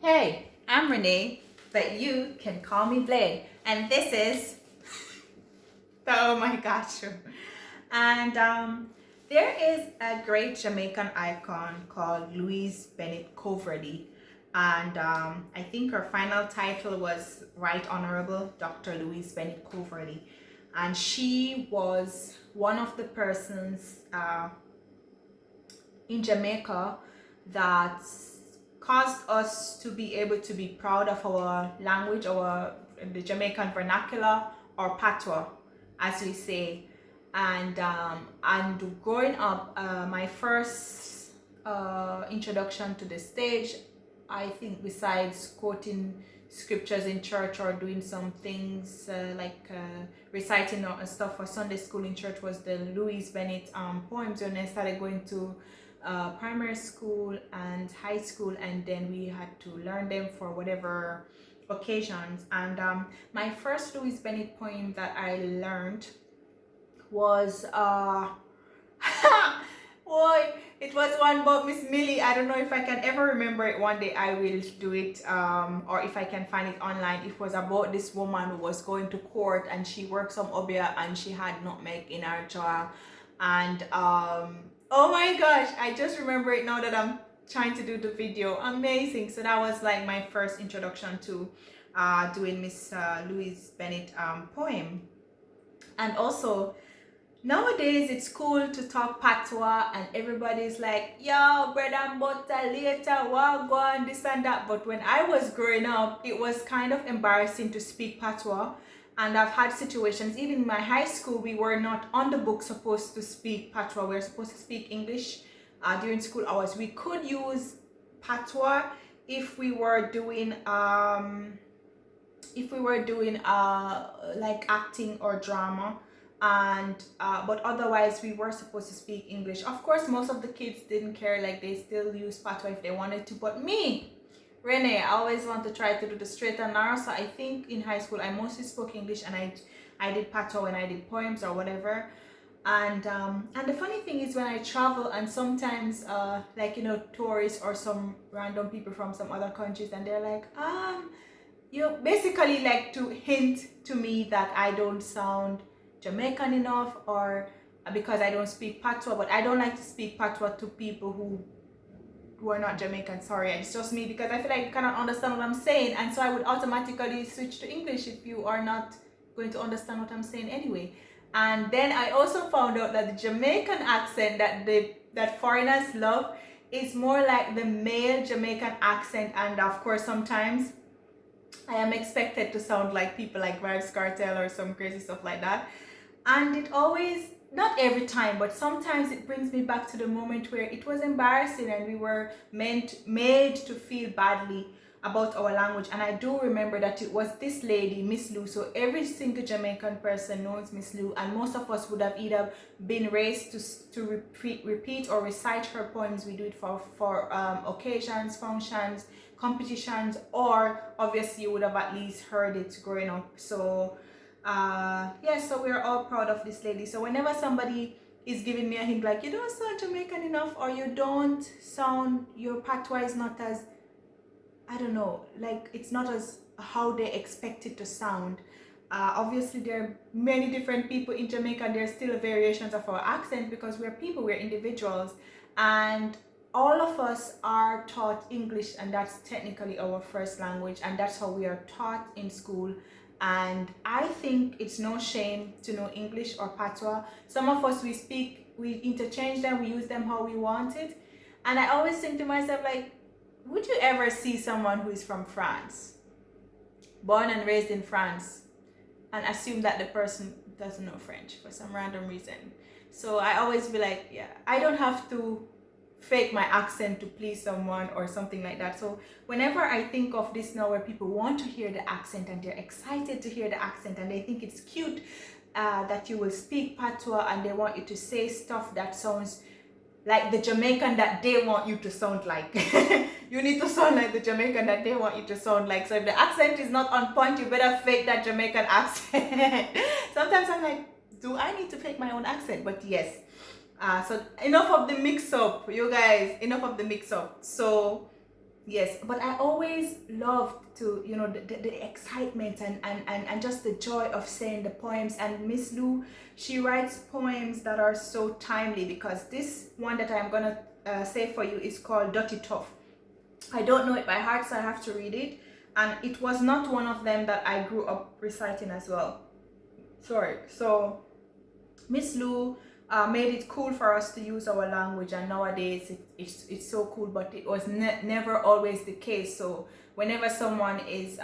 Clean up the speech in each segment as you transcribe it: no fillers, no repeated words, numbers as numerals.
Hey, I'm Renee, but you can call me Blade. And this is the Oh My God Show. And there is a great Jamaican icon called Louise Bennett Coverdy. And I think her final title was Right Honorable Dr. Louise Bennett Coverdy. And she was one of the persons in Jamaica that caused us to be able to be proud of our language, the Jamaican vernacular, or patois, as we say. And growing up, my first introduction to the stage, I think, besides quoting scriptures in church or doing some things reciting stuff for Sunday school in church, was the Louise Bennett poems. When I started going to primary school and high school, and then we had to learn them for whatever occasions. And my first Louise Bennett poem that I learned was boy, it was one about Miss Millie. I don't know if I can ever remember it. One day I will do it, or if I can find it online. It was about this woman who was going to court, and she worked some obia, and she had nutmeg in her jar. And oh my gosh, I just remember it now that I'm trying to do the video. Amazing. So that was like my first introduction to doing Miss Louise Bennett poem. And also, nowadays it's cool to talk patois, and everybody's like, yo, bread and butter later, wagwan, this and that. But when I was growing up, it was kind of embarrassing to speak patois. And I've had situations, even in my high school, we were not on the book supposed to speak patois. We were supposed to speak English during school hours. We could use patois if we were doing like acting or drama, and but otherwise we were supposed to speak English. Of course, most of the kids didn't care, like they still use patois if they wanted to, but me, Renee, I always want to try to do the straight and narrow. So I think in high school I mostly spoke English, and I did patois when I did poems or whatever. And the funny thing is, when I travel, and sometimes like, you know, tourists or some random people from some other countries, and they're like, you basically like to hint to me that I don't sound Jamaican enough, or because I don't speak patois. But I don't like to speak patois to people who are not Jamaican. Sorry, it's just me, because I feel like you cannot understand what I'm saying, and so I would automatically switch to English if you are not going to understand what I'm saying anyway. And then I also found out that the Jamaican accent that foreigners love is more like the male Jamaican accent, and of course sometimes I am expected to sound like people like Vibes Cartel or some crazy stuff like that. And it always, not every time, but sometimes it brings me back to the moment where it was embarrassing and we were made to feel badly about our language. And I do remember that it was this lady, Miss Lou. So every single Jamaican person knows Miss Lou, and most of us would have either been raised to repeat or recite her poems. We do it for occasions, functions, competitions, or obviously you would have at least heard it growing up. So yeah, so we're all proud of this lady. So whenever somebody is giving me a hint like, you don't sound Jamaican enough, or you don't sound, your patois is not as, I don't know, like it's not as how they expect it to sound. Obviously there are many different people in Jamaica, and there's still variations of our accent, because we're people, we're individuals, and all of us are taught English, and that's technically our first language, and that's how we are taught in school. And I think it's no shame to know English or patois. Some of us, we interchange them, we use them how we want it. And I always think to myself, like, would you ever see someone who is from France, born and raised in France, and assume that the person doesn't know French for some random reason? So I always be like, yeah, I don't have to fake my accent to please someone or something like that. So whenever I think of this now, where people want to hear the accent and they're excited to hear the accent, and they think it's cute that you will speak patois, and they want you to say stuff that sounds like the Jamaican that they want you to sound like. You need to sound like the Jamaican that they want you to sound like. So if the accent is not on point, you better fake that Jamaican accent. Sometimes I'm like, do I need to fake my own accent? But yes. So enough of the mix-up, you guys. Enough of the mix-up. So Yes, but I always loved to, the excitement and just the joy of saying the poems. And Miss Lou, she writes poems that are so timely, because this one that I'm gonna say for you is called Dutty Tough. I don't know it by heart, so I have to read it. And it was not one of them that I grew up reciting as well. Sorry. So Miss Lou made it cool for us to use our language, and nowadays it's so cool, but it was never always the case. So whenever someone is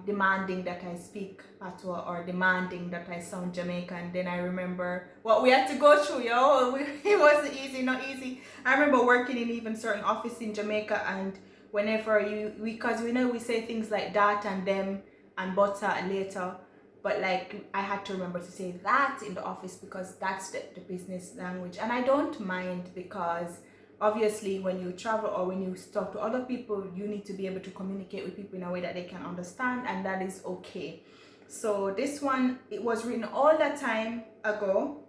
demanding that I speak patois or demanding that I sound Jamaican, then I remember what we had to go through, it wasn't easy, not easy. I remember working in even certain office in Jamaica, and whenever because we say things like that and them and butter later, but like I had to remember to say that in the office, because that's the business language. And I don't mind, because obviously when you travel or when you talk to other people, you need to be able to communicate with people in a way that they can understand, and that is okay. So this one, it was written all that time ago,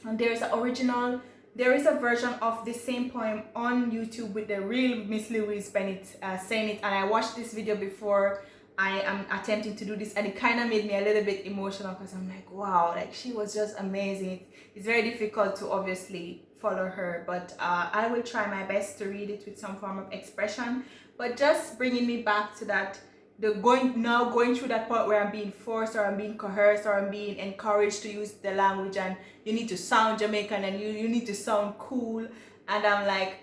and there is a version of the same poem on YouTube with the real Miss Louise Bennett saying it. And I watched this video before I am attempting to do this, and it kind of made me a little bit emotional, because I'm like, wow, like she was just amazing. It's very difficult to obviously follow her, but I will try my best to read it with some form of expression. But just bringing me back to that, going through that part where I'm being forced, or I'm being coerced, or I'm being encouraged to use the language, and you need to sound Jamaican, and you need to sound cool, and I'm like,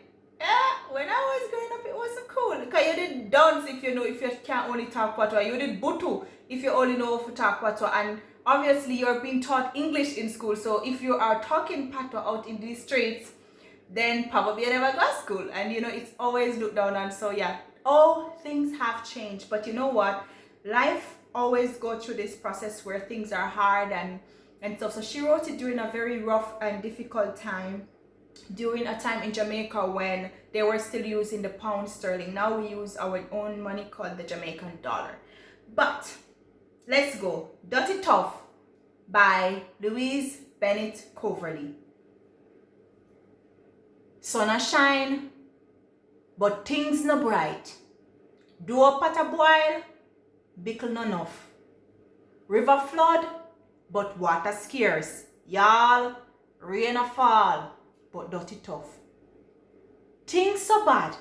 when I was growing up, it wasn't cool, because you did dance if you can't only talk patois. You did butu if you only know to talk patois, and obviously you're being taught English in school. So if you are talking patois out in these streets, then probably you never got school, and it's always looked down on. So yeah, all things have changed, but you know what? Life always go through this process where things are hard and stuff. So she wrote it during a very rough and difficult time, during a time in Jamaica when they were still using the pound sterling. Now we use our own money called the Jamaican dollar. But let's go. Dutty Tough by Louise Bennett Coverley. Sun a shine, but things no bright. Do pot a boil, bickle no enough. River flood, but water scarce. Y'all, rain a fall, but dirty tough. Things so bad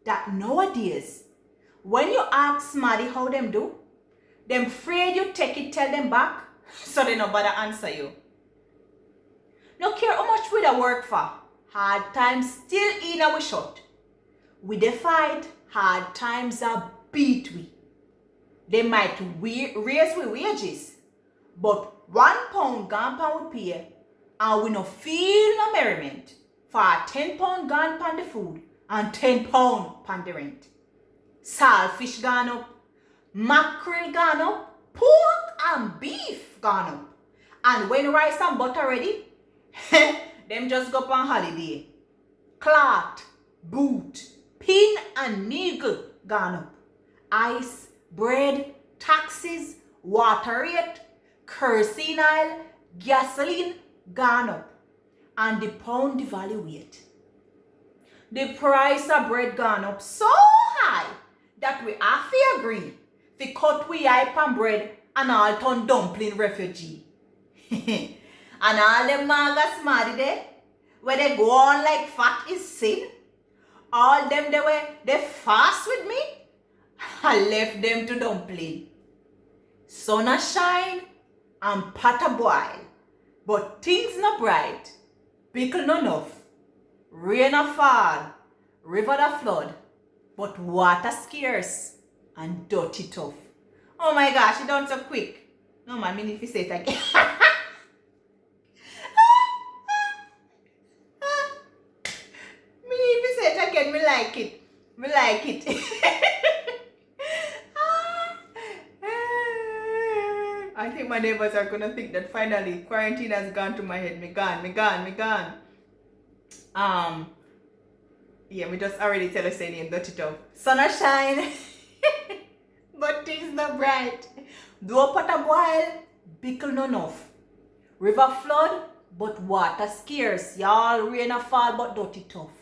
that nowadays, when you ask somebody how them do, them afraid you take it, tell them back, so they no bother answer you. No care how much we da work for, hard times still in our shot. We dey fight, hard times are beat we. They might raise we wages, but £1 gone pound pay, and we no feel no merriment for £10 gone pan the food and £10 pan the rent. Saltfish gone up, mackerel gone up, pork and beef gone up. And when rice and butter ready, them just go on holiday. Cloth, boot, pin and needle gone up. Ice, bread, taxes, water rate, kerosene oil, gasoline gone up, and the pound devaluate. The price of bread gone up so high that we have to agree to cut we hype and bread and all turn dumpling refugee. And all them magas smarty there, where they go on like fat is sin, all them they fast with me, I left them to dumpling. Sun a shine and pot a boil, but things not bright, pickle no enough, rain a fall, river a flood, but water scarce and dirty tough. Oh my gosh, you done so quick. No man, me need to say it again. Me need to say it again, me like it. Me like it. I think my neighbors are gonna think that finally quarantine has gone to my head. Me gone. Yeah, me just already tell us saying dirty tough. Sun a shine, but things not bright. Do a pot a boil, bickle no enough. River flood, but water scarce. Y'all, rain a fall, but dirty tough.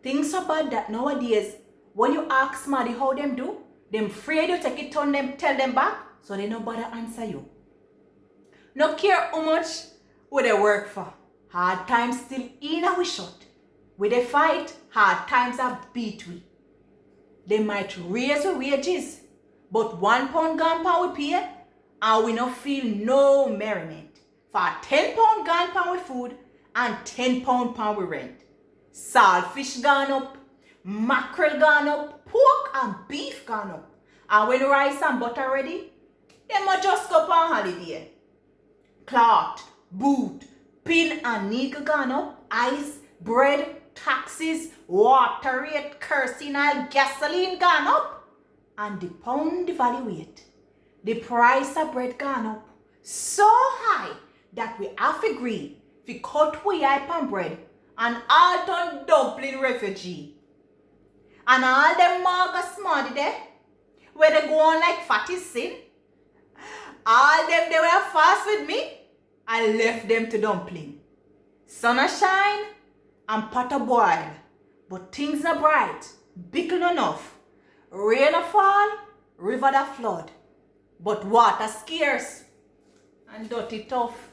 Things so bad that nowadays, When you ask somebody how them do, them afraid you take it on them, tell them back, so they no bother answer you. No care how much what they work for. Hard times still in our shot. With a fight, hard times are beat we. They might raise our wages, but £1 gone pound we pay, and we no feel no merriment. For £10 gone pound with food and £10 pound with rent. Saltfish gone up, mackerel gone up, pork and beef gone up. And when rice and butter ready, they must just go on holiday. Cloth, boot, pin and needle gone up, ice, bread, taxes, water rate, kerosene oil, gasoline gone up, and the pound devaluate. The price of bread gone up so high that we have agreed to cut we hype and bread and all done dumpling refugee. And all them maga smarty there, where they go on like fatty sin, all them they were fast with me, I left them to dumpling. Sun a shine and pot a boil, but things not bright, bickle enough. Rain a fall, river da flood, but water scarce and dirty tough.